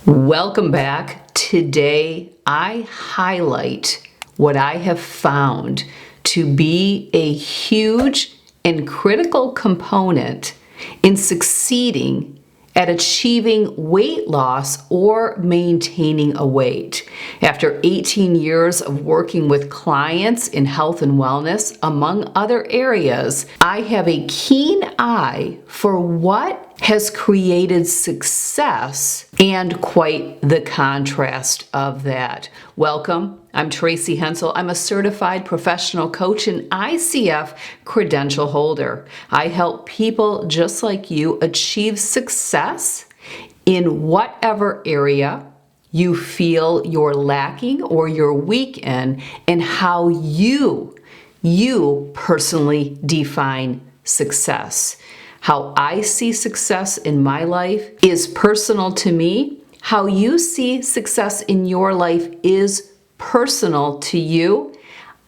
Welcome back. Today, I highlight what I have found to be a huge and critical component in succeeding at achieving weight loss or maintaining a weight. After 18 years of working with clients in health and wellness, among other areas, I have a keen eye for what has created success and quite the contrast of that. Welcome. I'm Tracy Hensel. I'm a certified professional coach and ICF credential holder. I help people just like you achieve success in whatever area you feel you're lacking or you're weak in, and how you personally define success. How I see success in my life is personal to me. How you see success in your life is personal to you.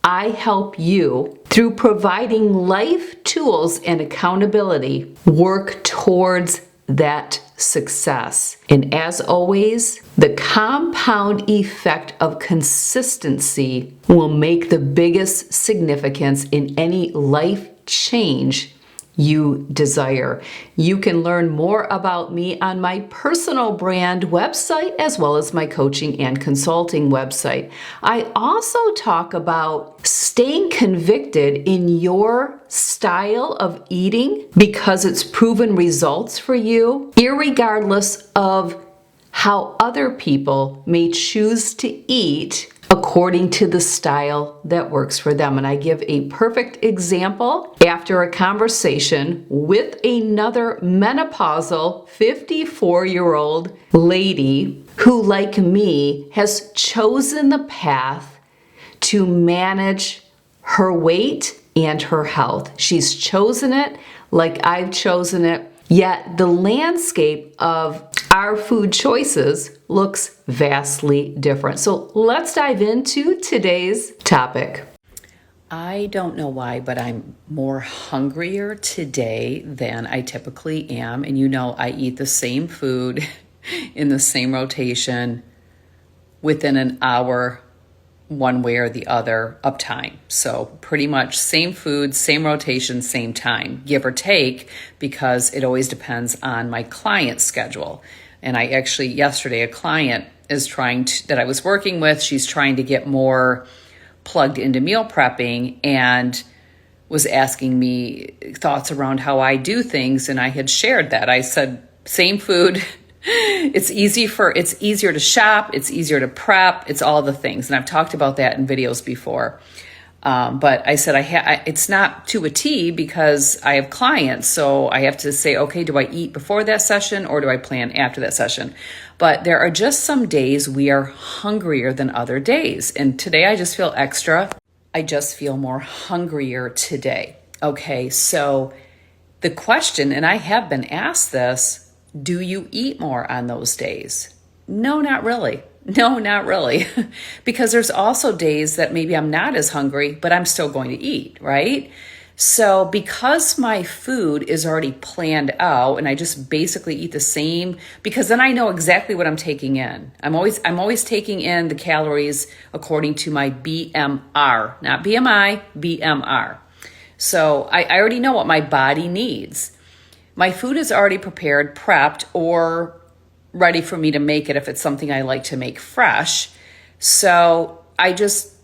I help you, through providing life tools and accountability, work towards that success. And as always, the compound effect of consistency will make the biggest significance in any life change you desire. You can learn more about me on my personal brand website as well as my coaching and consulting website. I also talk about staying convicted in your style of eating because it's proven results for you, irregardless of how other people may choose to eat according to the style that works for them. And I give a perfect example after a conversation with another menopausal 54-year-old lady who, like me, has chosen the path to manage her weight and her health. She's chosen it like I've chosen it, yet the landscape of our food choices looks vastly different. So let's dive into today's topic. I don't know why, but I'm more hungrier today than I typically am. And you know, I eat the same food in the same rotation within an hour, one way or the other of time. So pretty much same food, same rotation, same time, give or take, because it always depends on my client's schedule. And I actually, yesterday, a client is that I was working with, she's trying to get more plugged into meal prepping and was asking me thoughts around how I do things. And I had shared that. I said, same food. It's easier to shop. It's easier to prep. It's all the things. And I've talked about that in videos before. But I said, it's not to a T because I have clients. So I have to say, okay, do I eat before that session or do I plan after that session? But there are just some days we are hungrier than other days. And today I just feel extra. I just feel more hungrier today. Okay. So the question, and I have been asked this, do you eat more on those days? No, not really. No, not really. Because there's also days that maybe I'm not as hungry, but I'm still going to eat, right? So because my food is already planned out and I just basically eat the same, because then I know exactly what I'm taking in. I'm always taking in the calories according to my BMR, not BMI, BMR. So I already know what my body needs. My food is already prepared, prepped, or ready for me to make it if it's something I like to make fresh. So I just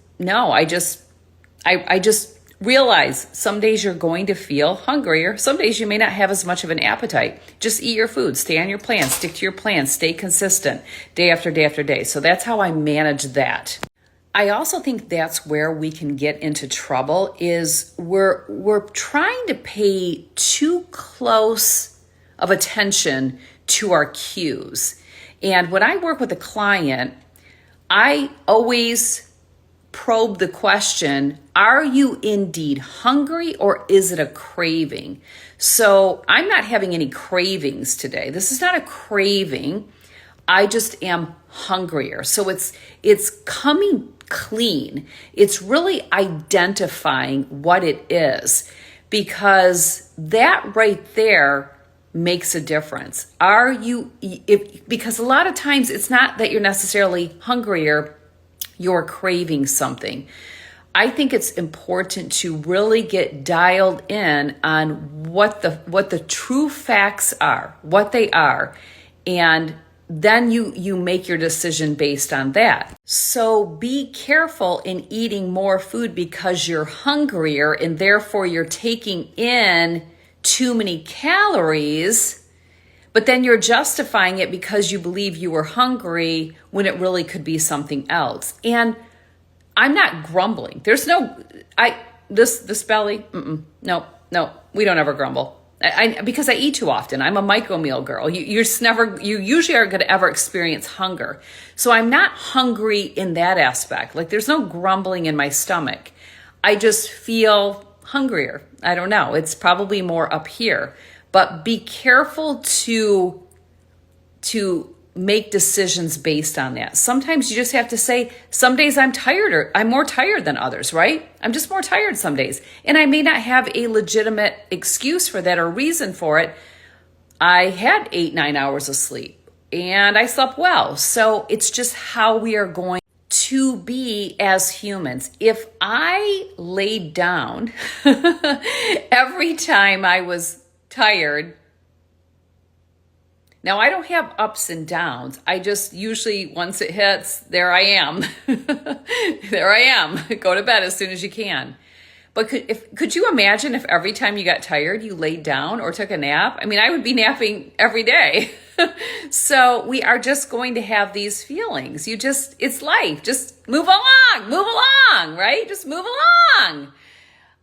realize some days you're going to feel hungrier. Some days you may not have as much of an appetite. Just eat your food, stay on your plan, stick to your plan, stay consistent day after day after day. So that's how I manage that. I also think that's where we can get into trouble is we're trying to pay too close of attention to our cues. And when I work with a client, I always probe the question, are you indeed hungry or is it a craving? So I'm not having any cravings today. This is not a craving. I just am hungrier. So it's coming clean. It's really identifying what it is, because that right there makes a difference. Because a lot of times it's not that you're necessarily hungrier, you're craving something. I think it's important to really get dialed in on what the true facts are, what they are, and then you make your decision based on that. So be careful in eating more food because you're hungrier and therefore you're taking in too many calories, but then you're justifying it because you believe you were hungry when it really could be something else. And I'm not grumbling. There's this belly, no, we don't ever grumble. Because I eat too often. I'm a micro meal girl. You usually aren't going to ever experience hunger. So I'm not hungry in that aspect. Like there's no grumbling in my stomach. I just feel hungrier. I don't know. It's probably more up here. But be careful to make decisions based on that. Sometimes you just have to say, some days I'm tired or I'm more tired than others, right? I'm just more tired some days. And I may not have a legitimate excuse for that or reason for it. I had 8-9 hours of sleep and I slept well. So it's just how we are going to be as humans. If I laid down every time I was tired, now I don't have ups and downs. I just usually, once it hits, there I am. There I am. Go to bed as soon as you can. But could you imagine if every time you got tired, you laid down or took a nap? I mean, I would be napping every day. So we are just going to have these feelings. It's life. Just move along, right? Just move along.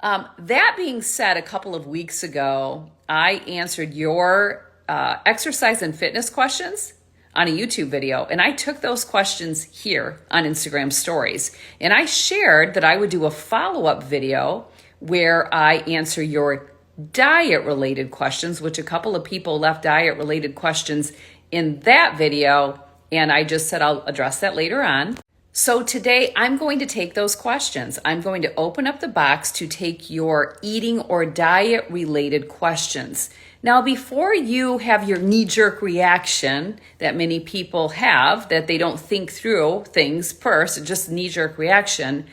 That being said, a couple of weeks ago, I answered your exercise and fitness questions on a YouTube video. And I took those questions here on Instagram stories. And I shared that I would do a follow-up video where I answer your diet-related questions, which a couple of people left diet-related questions in that video. And I just said I'll address that later on. So today I'm going to take those questions. I'm going to open up the box to take your eating or diet-related questions. Now, before you have your knee-jerk reaction that many people have, that they don't think through things first, just knee-jerk reaction,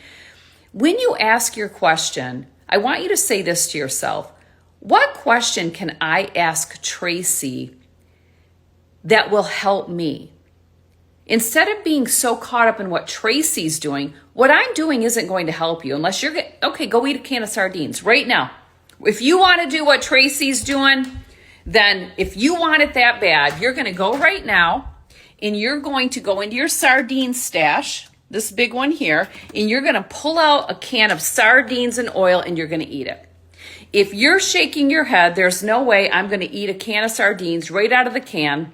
when you ask your question, I want you to say this to yourself. What question can I ask Tracy that will help me? Instead of being so caught up in what Tracy's doing, what I'm doing isn't going to help you unless you're okay, go eat a can of sardines right now. If you want to do what Tracy's doing, then if you want it that bad, you're going to go right now and you're going to go into your sardine stash, this big one here, and you're going to pull out a can of sardines and oil and you're going to eat it. If you're shaking your head, there's no way I'm going to eat a can of sardines right out of the can,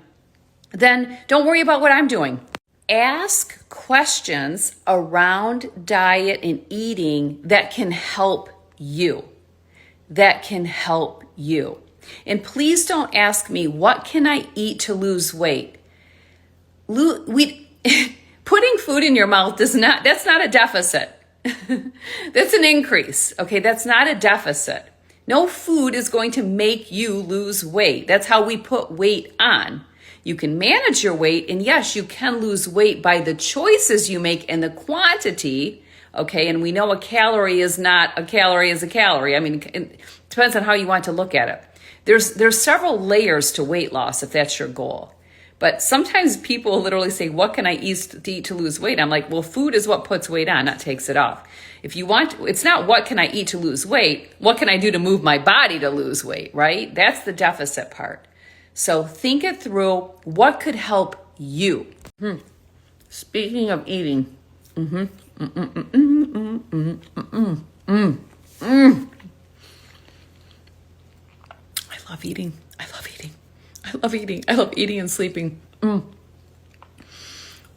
then don't worry about what I'm doing. Ask questions around diet and eating that can help you. And please don't ask me, what can I eat to lose weight? Putting food in your mouth that's not a deficit. That's an increase. Okay, that's not a deficit. No food is going to make you lose weight. That's how we put weight on. You can manage your weight, and yes, you can lose weight by the choices you make and the quantity. Okay, and we know a calorie is not a calorie is a calorie. I mean, it depends on how you want to look at it. There's several layers to weight loss if that's your goal. But sometimes people literally say, what can I eat to lose weight? I'm like, well, food is what puts weight on, not takes it off. If you want, it's not what can I eat to lose weight? What can I do to move my body to lose weight, right? That's the deficit part. So think it through. What could help you? Speaking of eating, I love eating. I love eating and sleeping.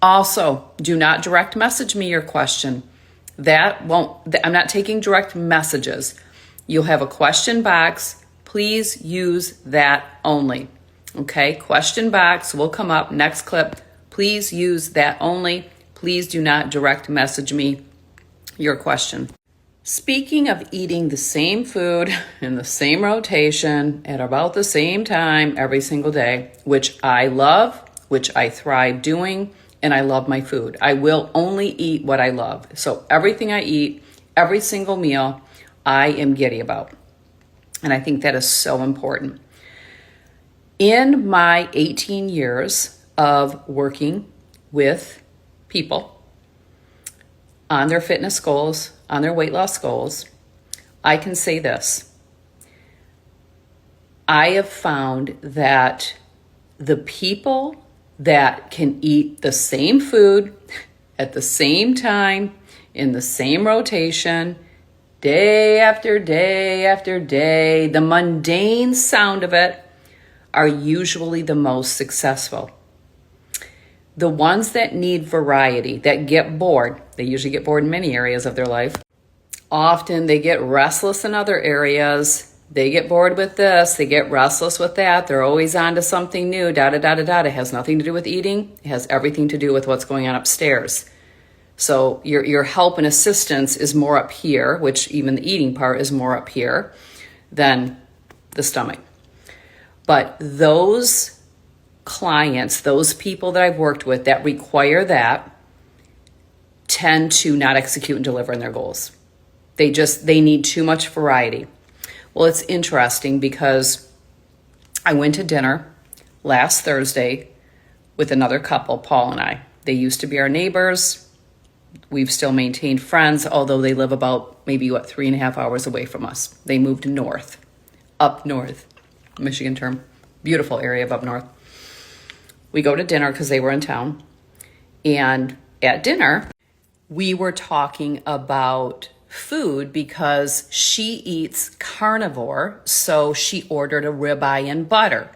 Also, do not direct message me your question. I'm not taking direct messages. You'll have a question box. Please use that only. Okay, question box will come up next clip. Please use that only. Please do not direct message me your question. Speaking of eating the same food in the same rotation at about the same time every single day, which I love, which I thrive doing, and I love my food. I will only eat what I love. So everything I eat, every single meal, I am giddy about. And I think that is so important. In my 18 years of working with people on their fitness goals, on their weight loss goals, I can say this. I have found that the people that can eat the same food at the same time, in the same rotation, day after day after day, the mundane sound of it, are usually the most successful. The ones that need variety, that get bored, they usually get bored in many areas of their life. Often they get restless in other areas. They get bored with this, they get restless with that. They're always on to something new, da-da-da-da-da. It has nothing to do with eating. It has everything to do with what's going on upstairs. So your help and assistance is more up here, which even the eating part is more up here than the stomach. But those clients, those people that I've worked with that require that, tend to not execute and deliver on their goals. They need too much variety. Well, it's interesting because I went to dinner last Thursday with another couple, Paul and I. They used to be our neighbors. We've still maintained friends, although they live about maybe 3.5 hours away from us. They moved north, up north, Michigan term, beautiful area of up north. We go to dinner because they were in town. And at dinner, we were talking about food because she eats carnivore, so she ordered a ribeye and butter,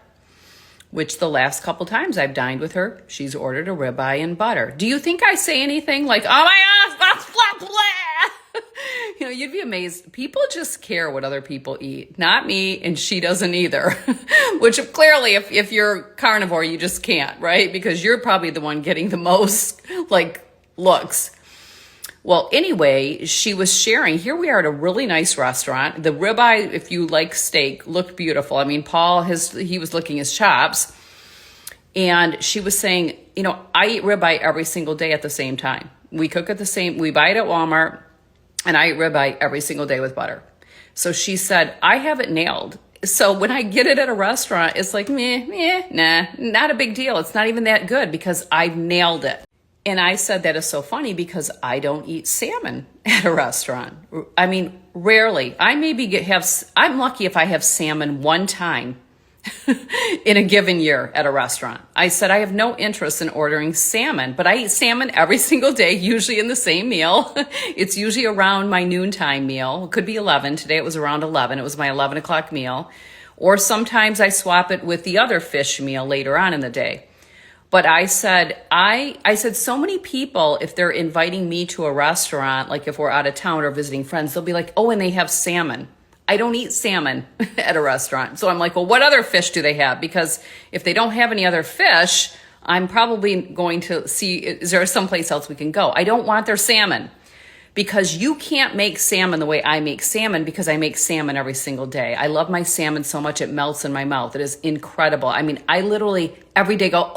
which the last couple times I've dined with her, she's ordered a ribeye and butter. Do you think I say anything like, oh my gosh, blah, blah, blah? You'd be amazed. People just care what other people eat. Not me, and she doesn't either. Which clearly, if you're carnivore, you just can't, right? Because you're probably the one getting the most, looks. Well, anyway, she was sharing, here we are at a really nice restaurant. The ribeye, if you like steak, looked beautiful. I mean, Paul, he was licking his chops. And she was saying, I eat ribeye every single day at the same time. We cook at we buy it at Walmart, and I eat ribeye every single day with butter. So she said, I have it nailed. So when I get it at a restaurant, it's like, nah, not a big deal. It's not even that good because I've nailed it. And I said that is so funny because I don't eat salmon at a restaurant. I mean, rarely. I'm lucky if I have salmon one time in a given year at a restaurant. I said I have no interest in ordering salmon, but I eat salmon every single day, usually in the same meal. It's usually around my noontime meal. It could be 11. Today it was around 11. It was my 11 o'clock meal. Or sometimes I swap it with the other fish meal later on in the day. But I said, so many people, if they're inviting me to a restaurant, like if we're out of town or visiting friends, they'll be like, oh, and they have salmon. I don't eat salmon at a restaurant. So I'm like, well, what other fish do they have? Because if they don't have any other fish, I'm probably going to see, is there someplace else we can go? I don't want their salmon. Because you can't make salmon the way I make salmon because I make salmon every single day. I love my salmon so much it melts in my mouth. It is incredible. I mean, I literally every day go,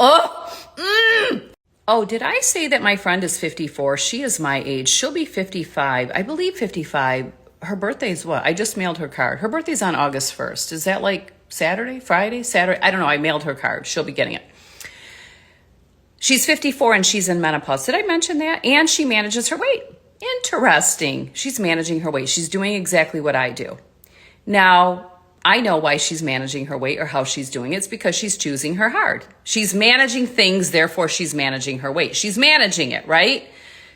Oh, did I say that my friend is 54? She is my age. She'll be 55. I believe 55. Her birthday is what? I just mailed her card. Her birthday's on August 1st. Is that like Saturday, Friday, Saturday? I don't know. I mailed her card. She'll be getting it. She's 54 and she's in menopause. Did I mention that? And she manages her weight. Interesting. She's managing her weight. She's doing exactly what I do. Now, I know why she's managing her weight or how she's doing it. It's because she's choosing her hard. She's managing things, therefore she's managing her weight. She's managing it, right?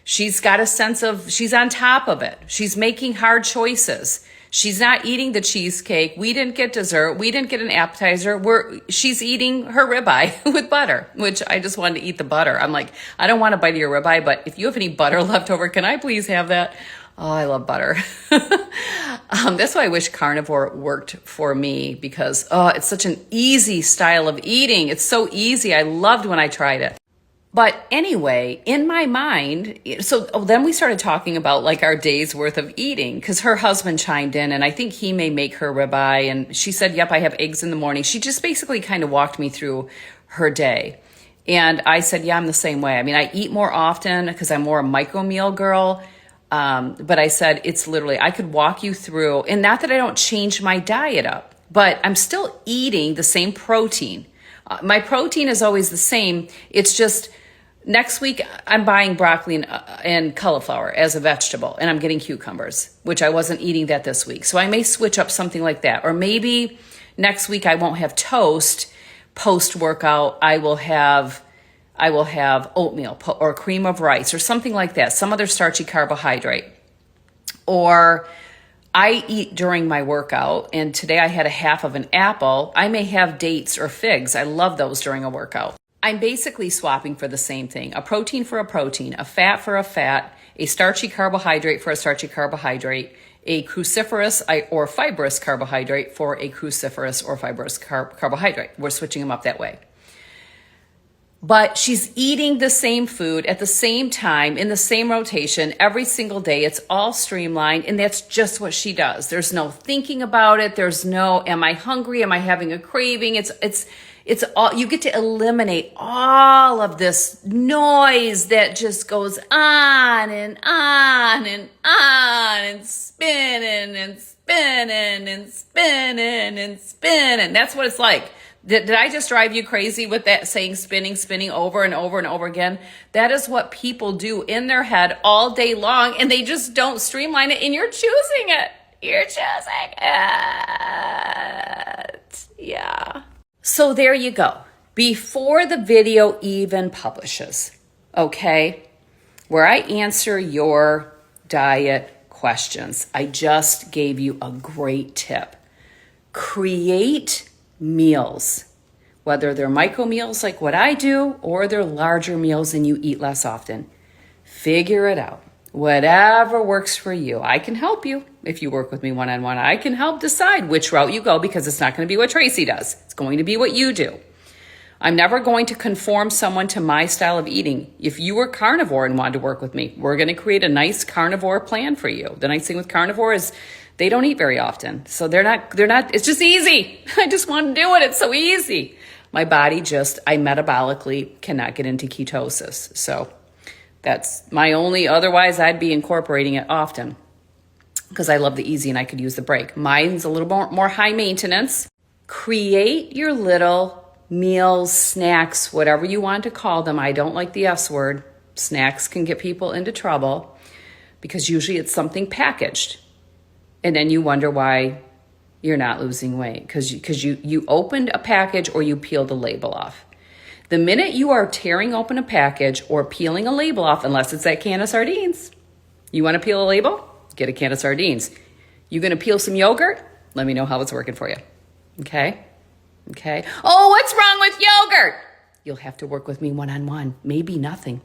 She's got a sense of, she's on top of it. She's making hard choices. She's not eating the cheesecake. We didn't get dessert. We didn't get an appetizer. She's eating her ribeye with butter, which I just wanted to eat the butter. I'm like, I don't want a bite of your ribeye, but if you have any butter left over, can I please have that? Oh, I love butter. That's why I wish carnivore worked for me because, it's such an easy style of eating. It's so easy. I loved when I tried it. But anyway, in my mind, so then we started talking about like our day's worth of eating because her husband chimed in and I think he may make her ribeye. And she said, yep, I have eggs in the morning. She just basically kind of walked me through her day. And I said, yeah, I'm the same way. I mean, I eat more often because I'm more a micro meal girl. But I said, it's literally, I could walk you through, and not that I don't change my diet up, but I'm still eating the same protein. My protein is always the same. It's just next week I'm buying broccoli and cauliflower as a vegetable, and I'm getting cucumbers, which I wasn't eating that this week. So I may switch up something like that. Or maybe next week I won't have toast post-workout. I will have oatmeal or cream of rice or something like that, some other starchy carbohydrate. Or I eat during my workout, and today I had a half of an apple. I may have dates or figs. I love those during a workout. I'm basically swapping for the same thing, a protein for a protein, a fat for a fat, a starchy carbohydrate for a starchy carbohydrate, a cruciferous or fibrous carbohydrate for a cruciferous or fibrous carbohydrate. We're switching them up that way. But she's eating the same food at the same time in the same rotation every single day. It's all streamlined, and that's just what she does. There's no thinking about it. There's no, am I hungry? Am I having a craving? It's all, you get to eliminate all of this noise that just goes on and on and on and spinning and spinning and spinning and spinning. That's what it's like. Did I just drive you crazy with that saying spinning over and over and over again? That is what people do in their head all day long, and they just don't streamline it, and you're choosing it. You're choosing it. Yeah. So there you go. Before the video even publishes, okay, where I answer your diet questions, I just gave you a great tip. Create meals, whether they're micro meals like what I do or they're larger meals and you eat less often. Figure it out. Whatever works for you. I can help you if you work with me one-on-one. I can help decide which route you go because it's not going to be what Tracy does. It's going to be what you do. I'm never going to conform someone to my style of eating. If you were carnivore and wanted to work with me, we're going to create a nice carnivore plan for you. The nice thing with carnivore is they don't eat very often. So they're not, it's just easy. I just want to do it. It's so easy. My body I metabolically cannot get into ketosis. So that's my only, otherwise I'd be incorporating it often because I love the easy and I could use the break. Mine's a little more high maintenance. Create your little meals, snacks, whatever you want to call them. I don't like the S word. Snacks can get people into trouble because usually it's something packaged. And then you wonder why you're not losing weight because you opened a package or you peeled a label off. The minute you are tearing open a package or peeling a label off, unless it's that can of sardines, you want to peel a label? Get a can of sardines. You going to peel some yogurt? Let me know how it's working for you. Okay? Okay. Oh, what's wrong with yogurt? You'll have to work with me one-on-one. Maybe nothing,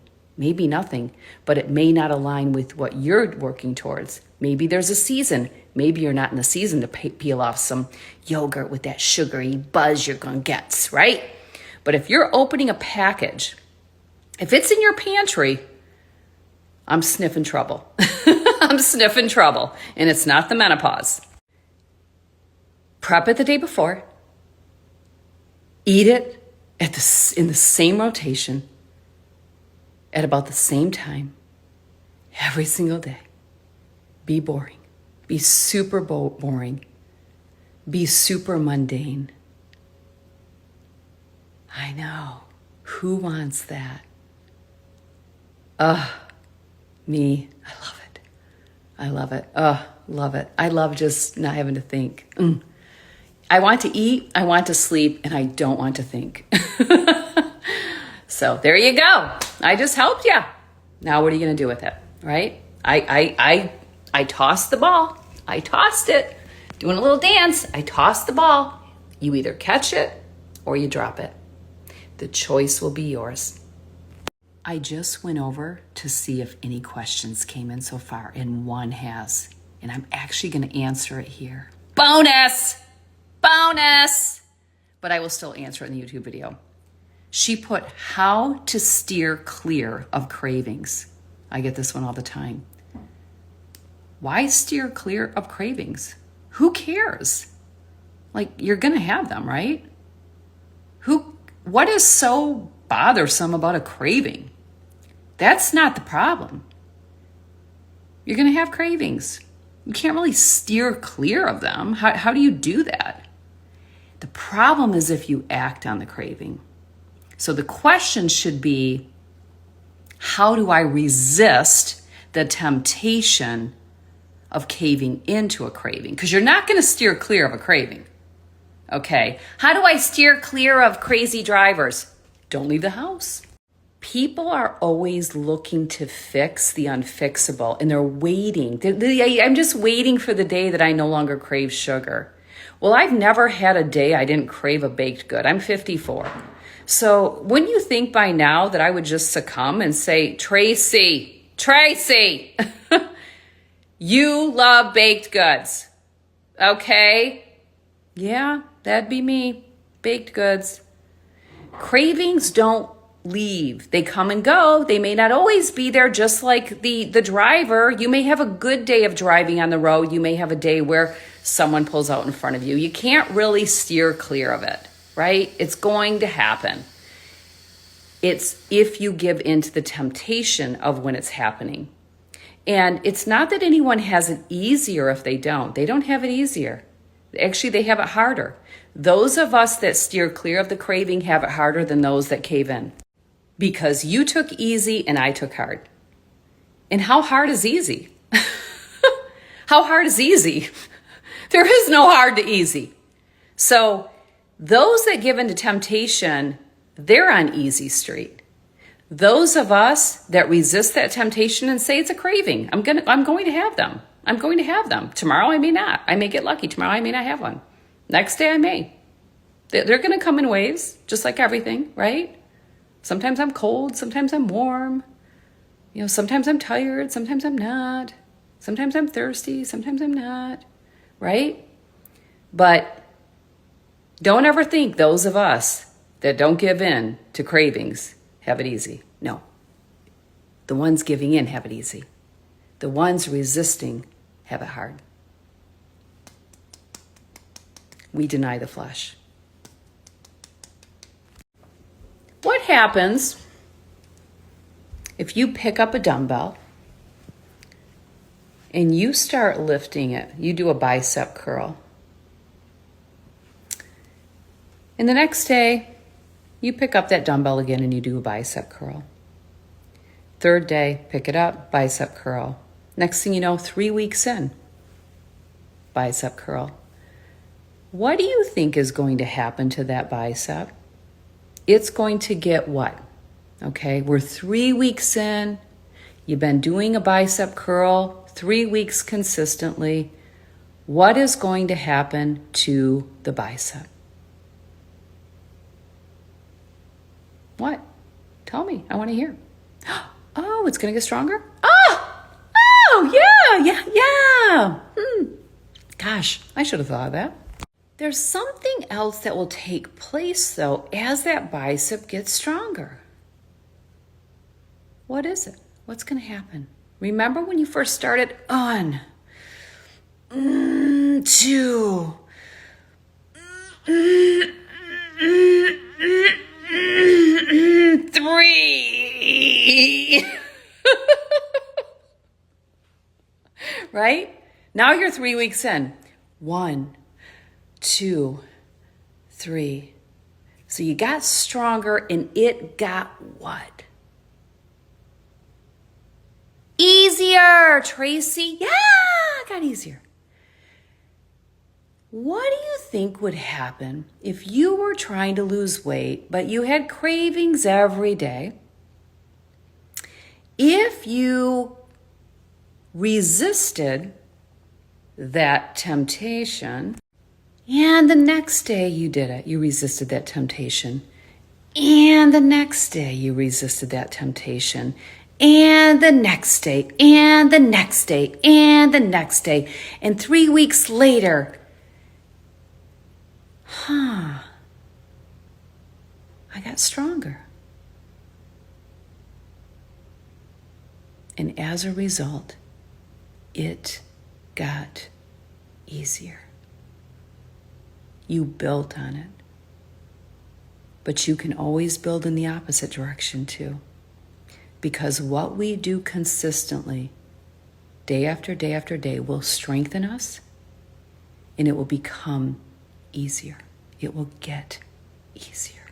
but it may not align with what you're working towards. Maybe there's a season. Maybe you're not in the season to peel off some yogurt with that sugary buzz you're going to get, right? But if you're opening a package, if it's in your pantry, I'm sniffing trouble. I'm sniffing trouble. And it's not the menopause. Prep it the day before. Eat it in the same rotation at about the same time every single day. Be boring. Be super boring. Be super mundane. I know. Who wants that? Me. I love it. I love it. Love it. I love just not having to think. I want to eat, I want to sleep, and I don't want to think. So there you go. I just helped you. Now what are you going to do with it, right? I tossed the ball. I tossed it. Doing a little dance. I tossed the ball. You either catch it or you drop it. The choice will be yours. I just went over to see if any questions came in so far, and one has. And I'm actually going to answer it here. Bonus! But I will still answer it in the YouTube video. She put how to steer clear of cravings. I get this one all the time. Why steer clear of cravings? Who cares? Like, you're going to have them, right? What is so bothersome about a craving? That's not the problem. You're going to have cravings. You can't really steer clear of them. How do you do that? The problem is if you act on the craving. So the question should be, how do I resist the temptation of caving into a craving? Because you're not going to steer clear of a craving. Okay. How do I steer clear of crazy drivers? Don't leave the house. People are always looking to fix the unfixable, and they're waiting. I'm just waiting for the day that I no longer crave sugar. Well, I've never had a day I didn't crave a baked good. I'm 54. So wouldn't you think by now that I would just succumb and say, Tracy, you love baked goods. Okay? Yeah, that'd be me. Baked goods. Cravings don't leave. They come and go. They may not always be there, just like the driver. You may have a good day of driving on the road. You may have a day where someone pulls out in front of you. You can't really steer clear of it, right? It's going to happen. It's if you give in to the temptation of when it's happening. And it's not that anyone has it easier if they don't. They don't have it easier. Actually, they have it harder. Those of us that steer clear of the craving have it harder than those that cave in. Because you took easy and I took hard. And how hard is easy? How hard is easy? There is no hard to easy. So those that give into temptation, they're on easy street. Those of us that resist that temptation and say it's a craving, I'm going to have them. I'm going to have them. Tomorrow I may not. I may get lucky. Tomorrow I may not have one. Next day I may. They're going to come in waves, just like everything, right? Sometimes I'm cold. Sometimes I'm warm. Sometimes I'm tired. Sometimes I'm not. Sometimes I'm thirsty. Sometimes I'm not, right? But don't ever think those of us that don't give in to cravings have it easy. No. The ones giving in have it easy. The ones resisting have it hard. We deny the flesh. What happens if you pick up a dumbbell and you start lifting it? You do a bicep curl. And the next day, you pick up that dumbbell again and you do a bicep curl. Third day, pick it up, bicep curl. Next thing you know, 3 weeks in, bicep curl. What do you think is going to happen to that bicep? It's going to get what? Okay, we're 3 weeks in. You've been doing a bicep curl 3 weeks consistently. What is going to happen to the bicep? What? Tell me. I want to hear. Oh, it's going to get stronger? Yeah. Gosh, I should have thought of that. There's something else that will take place, though, as that bicep gets stronger. What is it? What's going to happen? Remember when you first started? 1, 2, 3. Right? Now you're 3 weeks in. 1, 2, 3. So you got stronger and it got what? Easier, Tracy. Yeah, it got easier. What do you think would happen if you were trying to lose weight, but you had cravings every day? If you resisted that temptation, and the next day you did it, you resisted that temptation, and the next day you resisted that temptation, and the next day, and the next day, and the next day, and 3 weeks later, I I got stronger. And as a result, it got easier. You built on it. But you can always build in the opposite direction too. Because what we do consistently, day after day after day, will strengthen us, and it will become easier. It will get easier.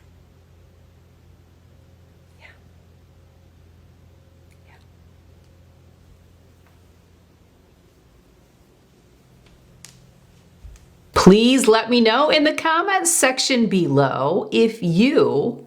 Yeah. Yeah. Please let me know in the comments section below if you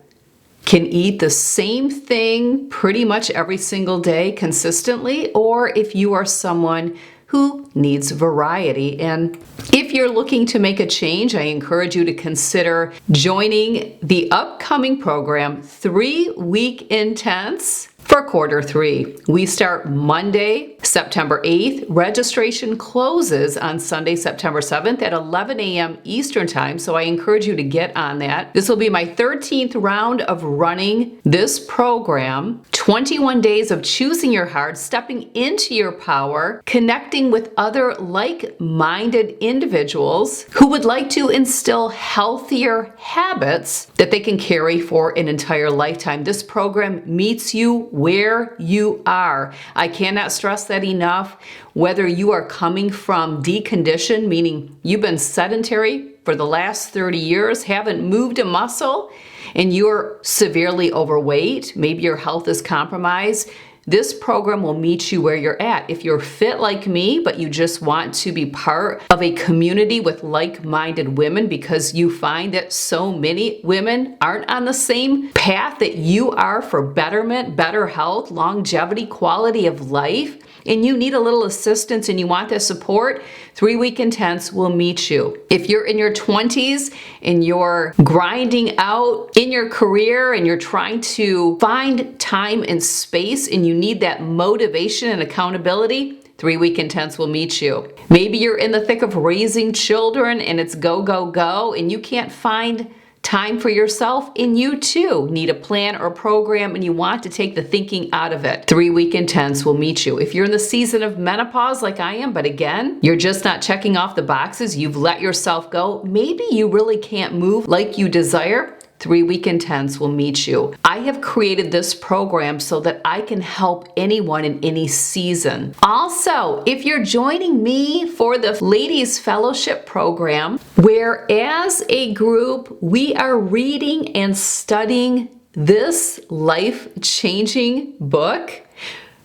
can eat the same thing pretty much every single day consistently, or if you are someone who needs variety. And if you're looking to make a change, I encourage you to consider joining the upcoming program, 3-week intense for quarter 3. We start Monday, September 8th. Registration closes on Sunday, September 7th at 11 a.m. Eastern Time, so I encourage you to get on that. This will be my 13th round of running this program. 21 days of choosing your heart, stepping into your power, connecting with other like-minded individuals who would like to instill healthier habits that they can carry for an entire lifetime. This program meets you where you are. I cannot stress that enough. Whether you are coming from decondition, meaning you've been sedentary for the last 30 years, haven't moved a muscle, and you're severely overweight, maybe your health is compromised, this program will meet you where you're at. If you're fit like me, but you just want to be part of a community with like-minded women because you find that so many women aren't on the same path that you are for betterment, better health, longevity, quality of life, and you need a little assistance and you want that support, 3-week intense will meet you. If you're in your 20s and you're grinding out in your career and you're trying to find time and space and you need that motivation and accountability, 3-week intense will meet you. Maybe you're in the thick of raising children and it's go, go, go, and you can't find time for yourself, and you too need a plan or program and you want to take the thinking out of it. 3-week intense will meet you. If you're in the season of menopause like I am, but again, you're just not checking off the boxes, you've let yourself go, maybe you really can't move like you desire, 3-week intense will meet you. I have created this program so that I can help anyone in any season. Also, if you're joining me for the Ladies Fellowship program, where as a group we are reading and studying this life-changing book,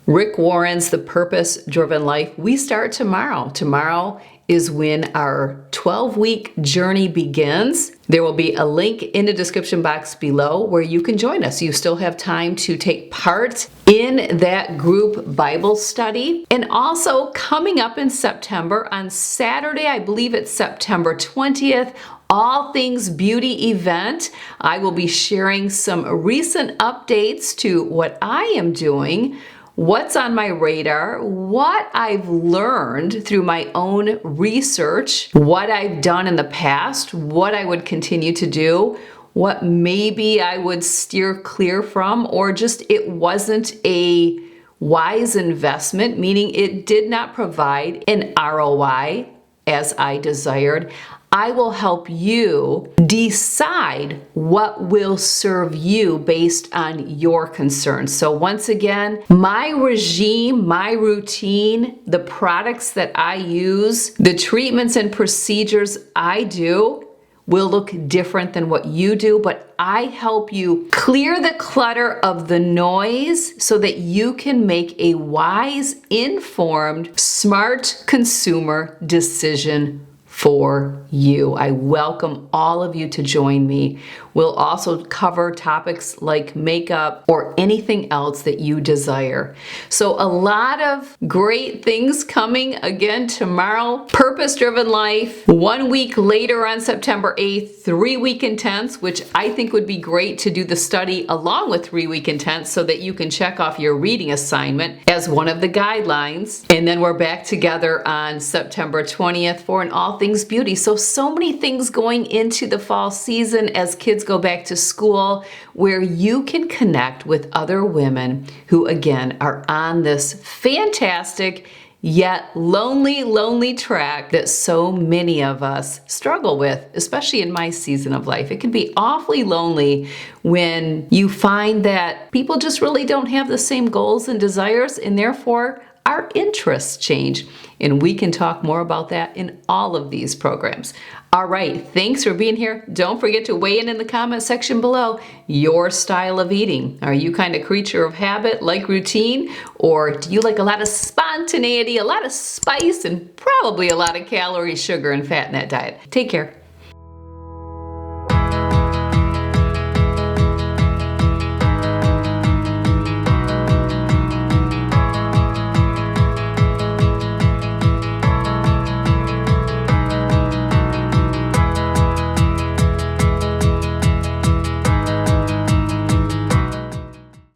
Rick Warren's The Purpose-Driven Life, we start tomorrow. Tomorrow is when our 12-week journey begins. There will be a link in the description box below where you can join us. You still have time to take part in that group Bible study. And also coming up in September on Saturday, I believe it's September 20th, All Things Beauty event. I will be sharing some recent updates to what I am doing, what's on my radar, what I've learned through my own research, what I've done in the past, what I would continue to do, what maybe I would steer clear from, or just it wasn't a wise investment, meaning it did not provide an ROI as I desired. I will help you decide what will serve you based on your concerns. So once again, my regime, my routine, the products that I use, the treatments and procedures I do will look different than what you do, but I help you clear the clutter of the noise so that you can make a wise, informed, smart consumer decision for you. I welcome all of you to join me. We'll also cover topics like makeup or anything else that you desire. So a lot of great things coming again tomorrow. Purpose-Driven Life. 1 week later on September 8th, 3-week intense, which I think would be great to do the study along with 3-week intense so that you can check off your reading assignment as as one of the guidelines. And then we're back together on September 20th for an All Things Beauty. So many things going into the fall season as kids go back to school, where you can connect with other women who, again, are on this fantastic yet lonely track that so many of us struggle with, especially in my season of life. It can be awfully lonely when you find that people just really don't have the same goals and desires, and therefore our interests change. And we can talk more about that in all of these programs. All right, thanks for being here. Don't forget to weigh in the comment section below your style of eating. Are you kind of creature of habit, like routine? Or do you like a lot of spontaneity, a lot of spice, and probably a lot of calories, sugar, and fat in that diet? Take care.